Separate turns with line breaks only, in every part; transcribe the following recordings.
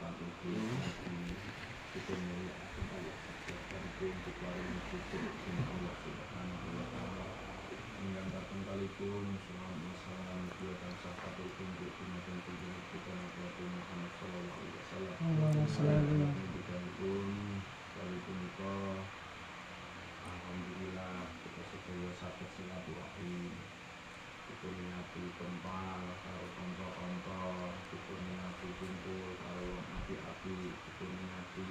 harapan itu kita muliakan Allah dan untuk paling syukur kepada Allah Subhanahu wa taala. Menyampaikan kalipun selamat salam dan sahabat untuk dimakan tujuh kita Nabi Muhammad sallallahu alaihi wasallam. Kalipun kita alhamdulillah kita sedaya saged silaturahim. Dikurniati kempal karo kanca-kanca, dikurniati kumpul karo api-api, dikurniati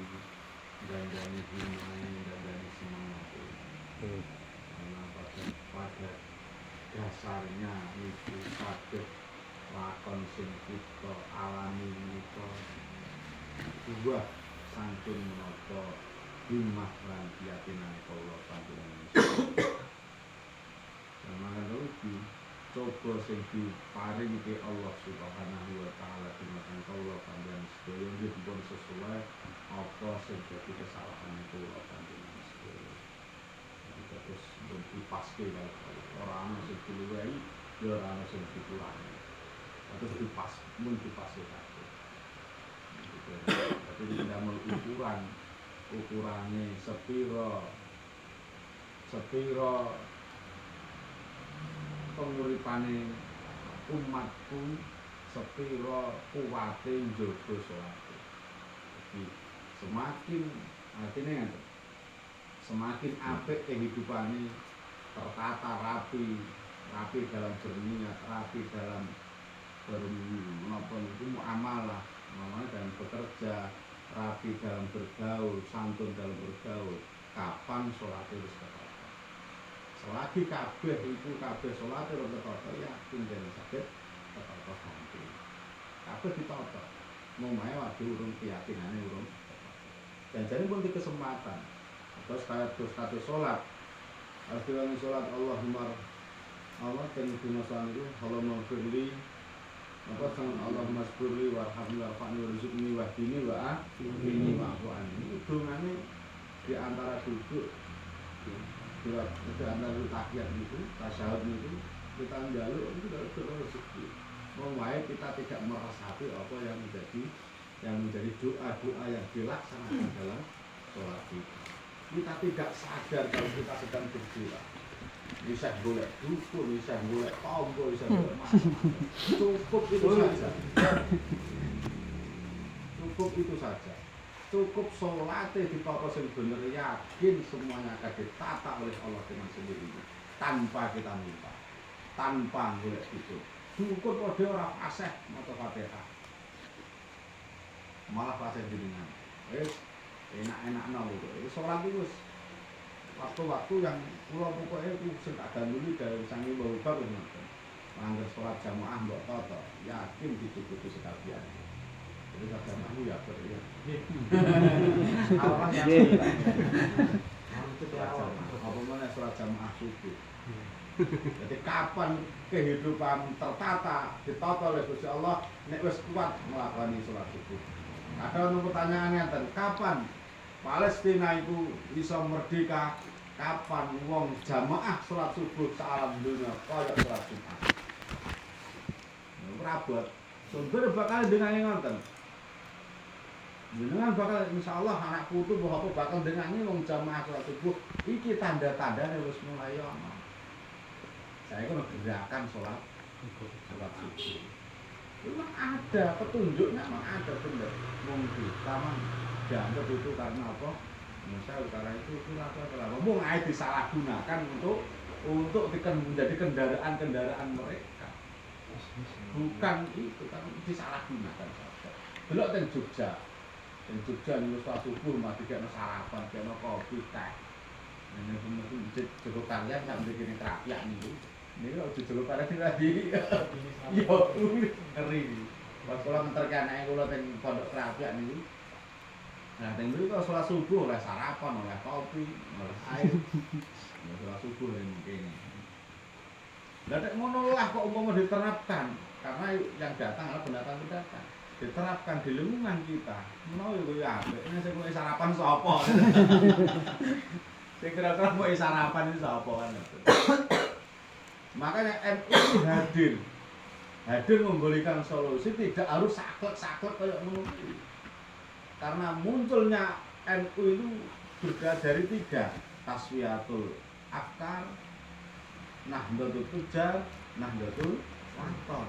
dandani himai, dandani semangat. Karena pada dasarnya itu saged lakon sing kita alami menika buah saking menapa himmah lan keyakinan kula panjenengan. Sampeyan iki coba sing diparingi Allah Subhanahu wa taala dumateng kula panjenengan sedaya nggih dipun sesuai apa sing dadi kesalahan kula panjenengan sedaya. Terus dipaske kalau ora ana sing diluwehi ya ora ana sing dikurangi. Terus dipas mun dipaske kabeh. Tapi ndamel ukurane sepira penguripane umatku, sepira kuwate njaga salat. Jadi semakin artinya ngene. Semakin apik kehidupane tertata rapi dalam berniat, rapi dalam muamalah, dalam bekerja, rapi dalam bergaul, santun dalam bergaul. Kapan sholatnya wis ketata? Selagi kabeh sholatnya wis ketata, yakin den saged ketata ganti. Kabeh ditata. Momae wae urung keyakinane urung. Dan jadi pun di kesempatan. Terus status sholat harus diulangi sholat Allahumma dan guna sholat itu Allahumma firli Allahumma sburli warhamni warfa'ni warzuqni wahdini wa'afini wa'afu'ani. Ini hubungannya di antara duduk di antara tahiyat itu, tasyahud itu kita njaluk itu harus rezeki. Memang kita tidak meresapi apa yang menjadi doa-doa yang dilaksanakan dalam sholat kita. Kita tidak sadar kalau kita sedang berdoa. Bisa golek dukun, bisa golek tombol, bisa golek cukup itu saja. Cukup itu saja. Cukup sholatnya ditata sing bener, yakin semuanya akan ditata oleh Allah dengan sendirinya tanpa kita minta, tanpa golek itu. Dukun kode ora fasih maca Fatihah. Malah fasih jenengan. Enak-enak gitu. Sholat itu waktu-waktu yang kula pokoknya itu sing tak ganduli dari sangi bau bagus ngoten. Langgar sholat jamaah mbok tata, yakin dicukupi sekabian. Jadi sholat jamaahmu ya ber ya. Awak yang apa mana sholat jamaah subuh. Jadi kapan kehidupan tertata ditata oleh Gusti Allah nek wis kuat nglakoni sholat subuh. Ada pertanyaannya kapan Palestina itu bisa merdeka, kapan wong jamaah sholat subuh salam dunia kaya sholat Jumat. Merabot. Sebenarnya bakal dengan ngoten. Jenengan bakal insyaallah anak putu apa bakal dengan wong jamaah sholat subuh iki tanda-tandane wis mulai ana. Saya kan gerakan sholat subuh. Memang ada petunjuknya, memang ada benar. Wong kita mah dianggap itu karena apa? Misal karena itu kenapa? Wong ae disalahgunakan untuk menjadi kendaraan mereka. Bukan itu, kan disalahgunakan saja. Delok teng Jogja. Teng Jogja niku subuh mati kena sarapan, kena kopi teh. Ini mesti cukup kalian sak bikin terapiak niku. Ini kalau dijeluk pada lagi, yo ngeri. Pas kalau menterke anake kula teng pondok terapiak niku. Nah, teng mriku kalau sholat subuh oleh sarapan, oleh kopi, oleh air. Sholat subuh yang kene. Lah nek ngono lah kok umpama diterapkan, karena yang datang adalah pendatang-pendatang. Diterapkan di lingkungan kita. Menawa yo apik, nek sing kowe sarapan sapa? Sing kira-kira kowe sarapan itu sapa kan? Makanya MUI hadir memberikan solusi, tidak harus saklek kayak ngono. Karena munculnya NU itu dari 3, Taswiyatul Afkar, Nahdlatul Tujar, Nahdlatul Wathon.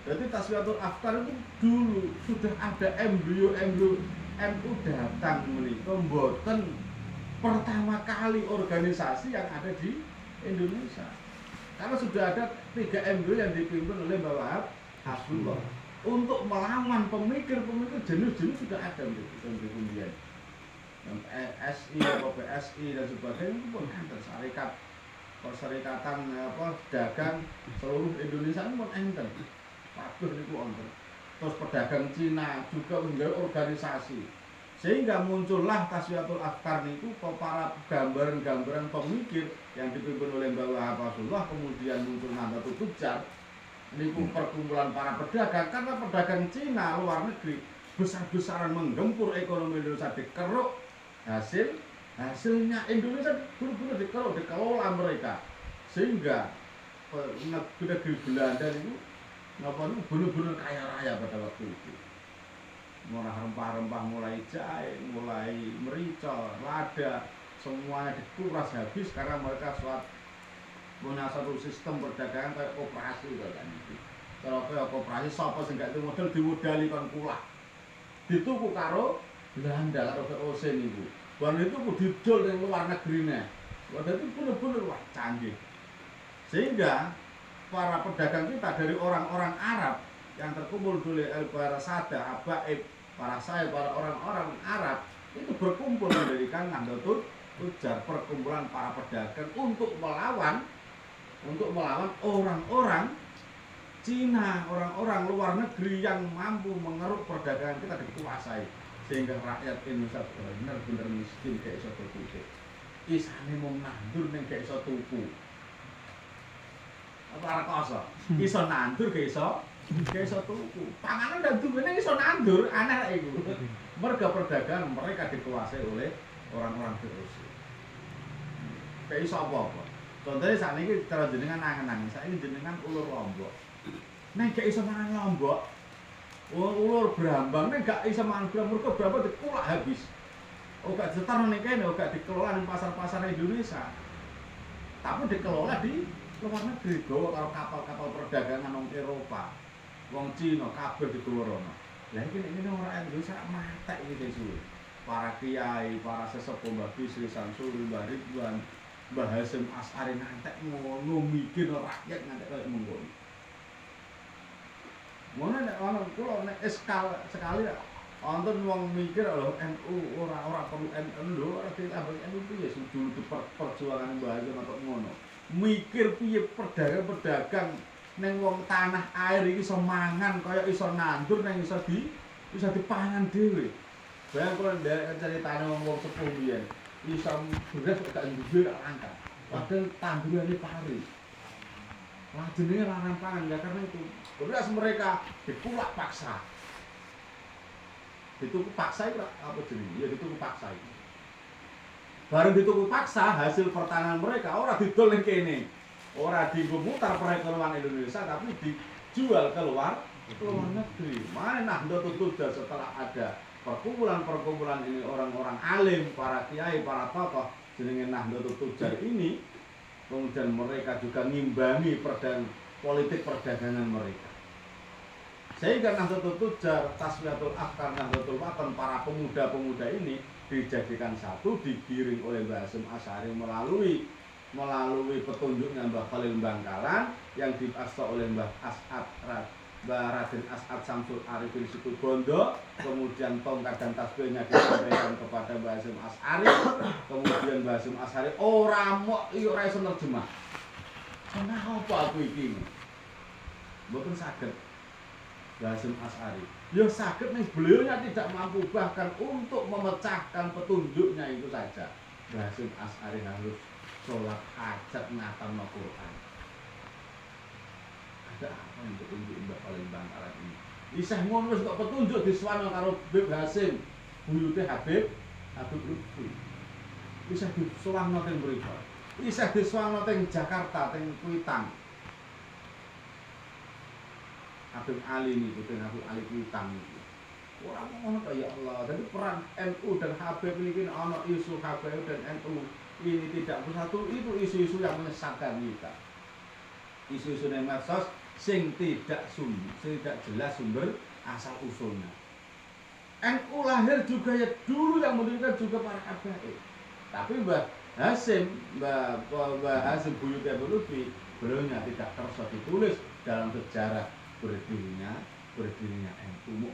Jadi Taswiyatul Afkar itu dulu sudah ada embrio-embrio NU datang menika mboten pertama kali organisasi yang ada di Indonesia. Karena sudah ada 3 embrio yang dipimpin oleh Mbah Wahab Hasbullah untuk melawan pemikir-pemikir jenis-jenis sudah ada di kemudian. SI, PSI dan sebagainya itu pun enten syarikat perserikatan dagang seluruh Indonesia itu pun enten. Kabeh niku wonten. Terus pedagang Cina juga menjadi organisasi. Sehingga muncullah Taswiyatul Afkar niku para gambaran-gambaran pemikir yang dipimpin oleh Mbah Wahab Hasbullah, kemudian muncul Nahdlatul Tujar. Niku perkumpulan para pedagang, karena pedagang Cina luar negeri besar-besaran menggempur ekonomi Indonesia, dikeruk hasilnya Indonesia benar-benar dikeruk, dikelola mereka, sehingga negeri Belanda itu benar-benar kaya raya pada waktu itu. Mulai rempah-rempah, mulai jahe, mulai merica, lada, semuanya dikuras habis karena mereka punya satu sistem perdagangan kayak koperasi kan itu. Kalau kayak koperasi sapa sing gak itu modal diwedali kon kula. Dituku karo Belanda karo VOC niku. Bar itu ku didol ning luar negrine. Wadah itu bener-bener wah canggih. Sehingga para pedagang kita dari orang-orang Arab yang terkumpul dulu para Sada, Abaib, para saya, para orang-orang Arab itu berkumpul mendirikan Nahdlatul Tujar, perkumpulan para pedagang untuk melawan orang-orang Cina, orang-orang luar negeri yang mampu mengeruk perdagangan kita dikuasai, sehingga rakyat Indonesia benar-benar miskin kayak iso tuku. Isane mung nandur ning gak iso tuku. Apa rekoso? Iso nandur gak iso tuku. Panganan dan tubuhnya iso nandur, aneh lah iku. Merga perdagangan mereka dikuasai oleh orang-orang VOC. Kayak iso apa-apa. Contohnya saat ini cara jenengan nangan-nangan, saat ini jenengan ulur Lombok. Nek gak iso mangan Lombok, ulur Brambang nek gak iso mangan Brambang, Brambang dikulak habis. Gak ditaruh ning kene, gak dikelola ning pasar-pasar Indonesia. Tapi dikelola di luar negeri, gawa karo kapal-kapal perdagangan wong Eropa. Wong Cina kabeh digawa rono. Lah iki nek ngene ora Indonesia matek iki suwe. Para kiai, para sesepuh Mbah Bisri Samsuri, Mbah Ridwan, Mbah Hasyim Asy'ari ngantek ngono mikir rakyat ngantek kaya mengkono. Ngono nek ana kula nek sekali wonten wong mikir lho NU ora perlu NU lho ora ditambah NU piye dulu perjuangan Mbah Hasyim atau ngono. Mikir piye pedagang-pedagang ning wong tanah air iki iso mangan kaya iso nandur ning iso dipangan dhewe. Bayang kula nderek ceritane wong sepuh biyen. Iso beras gak duwe gak langka. Padahal tandurane pari. Wah jenenge larang pangan ya karena itu. Beras mereka dikulak paksa. Dituku paksa itu apa jenenge? Ya dituku paksa itu. Bareng dituku paksa hasil pertanian mereka ora didol ning kene. Ora dienggo mutar perekonomian Indonesia tapi dijual ke luar negeri. Mana Nahdlatul Tujar setelah ada perkumpulan-perkumpulan ini orang-orang alim, para kiai, para tokoh jenenge Nahdlatul Tujar ini, kemudian mereka juga ngimbangi politik perdagangan mereka. Sehingga Nahdlatul Tujar, Taswiyatul Afkar, Nahdlatul Wathon, para pemuda-pemuda ini dijadikan satu, digiring oleh Mbah Hasyim Asy'ari melalui petunjuknya Mbah Khalil Bangkalan yang diasuh oleh Mbah Raden As'ad Samsul Arifin Situbondo, kemudian tongkat dan tasbihnya disampaikan kepada Mbah Hasyim Asy'ari, kemudian Mbah Hasyim Asy'ari ora iso nerjemah. Kenapa apa aku iki? Mboten saged Mbah Hasyim Asy'ari. Ya saged ning beliaunya tidak mampu bahkan untuk memecahkan petunjuknya itu saja. Mbah Hasyim Asy'ari harus sholat hajat ngatam Al-Quran. Ada apa yang petunjuk Mbah Khalil Bangkalan ini? Isih ngono wis kok petunjuk diswano karo Habib Hasyim, buyute Habib Lutfi. Isih diswano teng mriku. Isih diswano teng Jakarta, teng Kuitang. Habib Ali niku teng Habib Ali Kuitang niku. Ora ngono kok ya Allah. Jadi peran NU dan Habib ini ana isu Habib dan NU ini tidak bersatu, itu isu-isu yang menyesatkan kita. Isu-isu yang medsos sing tidak jelas sumber asal usulnya. NU lahir juga ya dulu yang mendirikan juga para habaib. Tapi Mbah Hasyim Buyut Lutfi beliaunya tidak terus ditulis dalam sejarah berdirinya NU.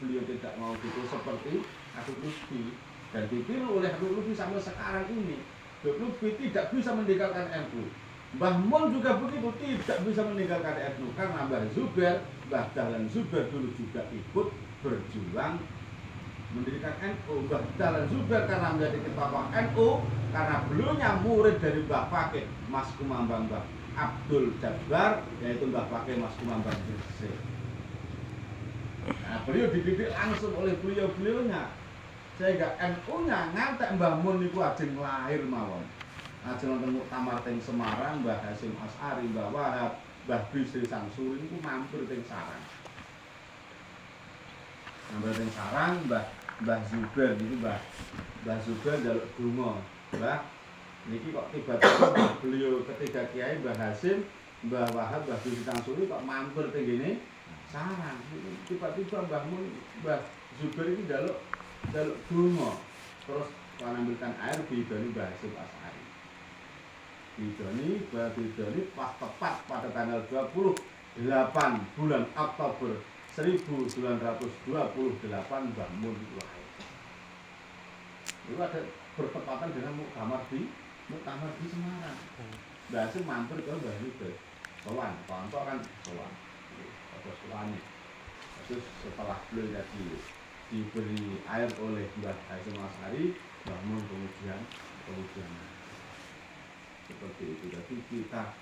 Beliau tidak mau gitu seperti Habib Lutfi dan ditiru oleh Habib Lutfi sampai sekarang ini. Habib Lutfi tidak bisa meninggalkan NU. Mbah Mun juga begitu, tidak bisa meninggalkan NU karena Mbah Dahlan Zubair dulu juga ikut berjuang mendirikan NU. Mbah Dahlan Zubair karena menjadi ketua NU karena beliaunya murid dari Mbah Fakih Mas Kumambang Mbah Abdul Jabbar, yaitu Mbah Fakih Mas Kumambang Gresik. Nah, beliau dididik langsung oleh beliau-beliaunya sehingga NU-nya ngantek Mbah Mun niku ajeng lahir mawon. Ajeng wonten muktamar teng Semarang, Mbah Hasyim Asy'ari, Mbah Wahab, Mbah Bisri Samsuri niku mampir teng Sarang. Mampir teng Sarang, Mbah Zubair niku Mbah Zubair njaluk donga. Mbah niki kok tiba-tiba beliau ketiga kiai Mbah Hasyim, Mbah Wahab, Mbah Bisri Samsuri kok mampir teng kene Sarang. Tiba-tiba Mbah Zubair iki njaluk donga. Terus mengambilkan air bidoni Mbah Hasyim Asy'ari. Bidoni pas tepat pada tanggal 28 bulan Oktober 1928 Mbah Mun lahir. Itu ada bertepatan dengan muktamar di Semarang. Mbah Hasyim mampir ke Mbah Zubair. Sowan, konco kan sowan. Apa sowane. Terus setelah beliau tadi diberi air oleh Mbah Hasyim Asy'ari, Mbah Mun kemudian seperti itu. Jadi kita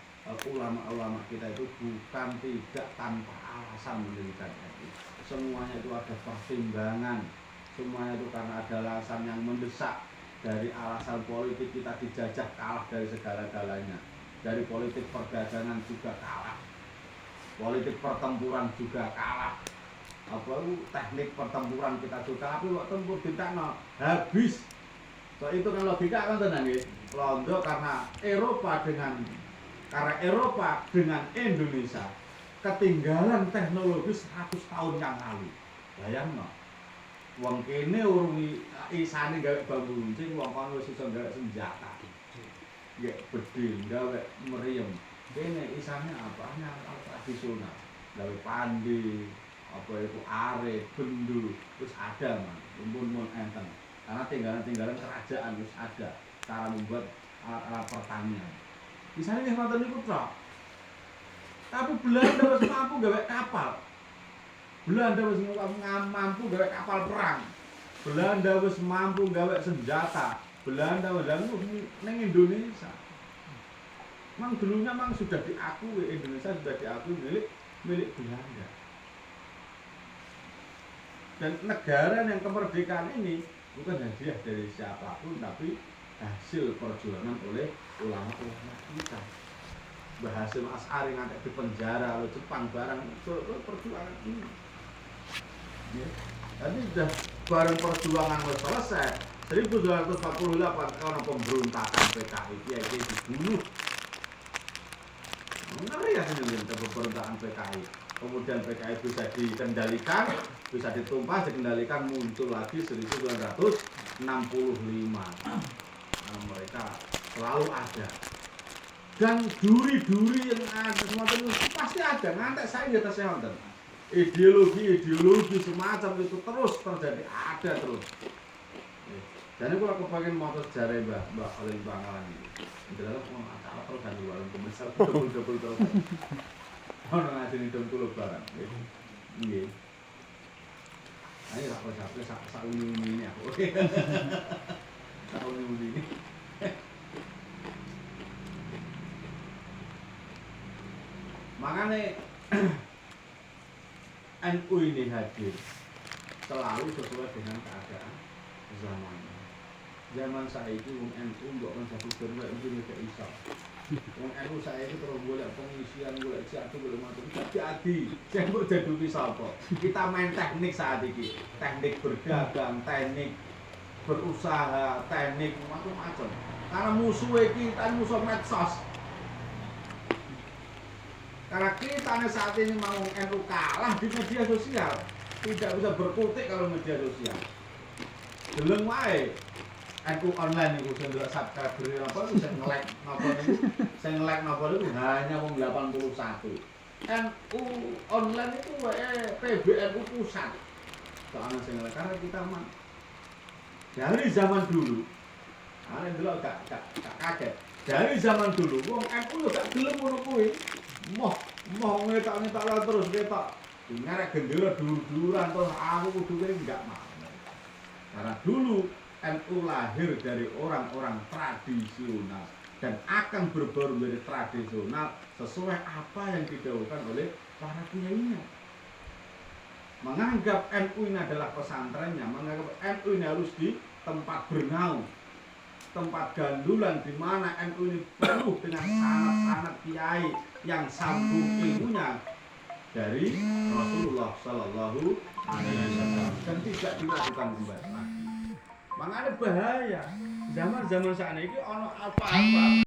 ulama-ulama kita itu bukan tidak tanpa alasan mendirikan NU. Semuanya itu ada pertimbangan. Semuanya itu karena ada alasan yang mendesak. Dari alasan politik kita dijajah kalah dari segala-galanya. Dari politik perdagangan juga kalah. Politik pertempuran juga kalah. Teknik pertempuran kita juga, tapi waktu tempur ditakno habis. So itu kan logika kan tenan nggih. Londo karena Eropa dengan Indonesia ketinggalan teknologi 100 tahun yang lalu. Bayangno. Wong kene urung isane gawe bambu runcing, wong kono wis iso gawe senjata. Nggih bedil, gawe meriam. Kene isane apa? Hanya tradisional. Gawe pandi, apa itu are, bendu, terus ada man, mun enten. Karena tinggalan kerajaan terus ada cara membuat alat pertanian. Misalnya nih ngoten niku tok. Tapi Belanda wis mampu gawe kapal. Belanda wis mampu gawe kapal perang. Belanda wis mampu gawe senjata. Belanda ning Indonesia. Mang dulunya sudah diakui, Indonesia sudah diakui milik Belanda. Dan negara yang kemerdekaan ini bukan hadiah dari siapapun, tapi hasil perjuangan oleh ulama-ulama kita. Mbah Hasyim Asy'ari ngantek di penjara oleh Jepang barang itu perjuangan ini. Ya. Jadi sudah bareng perjuangan selesai 1248 orang pemberontakan PKI kiai dibunuh. Ngeri ya ini pemberontakan PKI. Kemudian PKI bisa dikendalikan, bisa ditumpas, dikendalikan, muncul lagi 1965. Nah, mereka selalu ada. Dan duri-duri yang ada semacam itu pasti ada, ngantek saya di atasnya wonten. Ideologi semacam itu terus terjadi, ada terus. Dan aku pengen mau sejarah Mbah Khalil Bangkalan ini. Dalam acara terus kan warung pembesar double terus. Orang ngajeni dong kulo barang. Nggih. Ayo tak capek sak uni-uni aku. Sak uni-uni. Makanya NU ini hadir selalu sesuai dengan keadaan zaman. Zaman saiki wong NU mbok kan satu berwek iki nek iso. Wong NU saya itu terus golek pengisian, golek jatuh, golek macam jadi. Saya mbok jaduki sapa? Kita main teknik saat ini. Teknik berdagang, teknik berusaha, teknik macam-macam. Karena musuh kita musuh medsos. Karena kita saat ini mau NU kalah di media sosial, tidak bisa berkutik kalau media sosial. Deleng wae NU online itu sing ndelok subscriber apa itu sing nge-like napa niku, sing nge-like napa niku hanya wong 81. NU online itu wae PBNU pusat. Soalnya sing nge-like karena kita mah dari zaman dulu. Ana ndelok gak kaget. Dari zaman dulu wong NU yo gak gelem ngono kuwi. Moh ngetok-ngetok lah terus ketok. Ngarek gendera dur-duran terus aku kudu kene enggak mau. Karena dulu NU lahir dari orang-orang tradisional dan akan berbaur menjadi tradisional sesuai apa yang didahulukan oleh para kiainya. Menganggap NU ini adalah pesantrennya, menganggap NU ini harus di tempat bernaung, tempat gandulan di mana NU ini penuh dengan sanad-sanad kiai yang sambung ilmunya dari Rasulullah Sallallahu Alaihi Wasallam dan tidak dilakukan kembali lagi. Makanya bahaya zaman saat ini ono apa-apa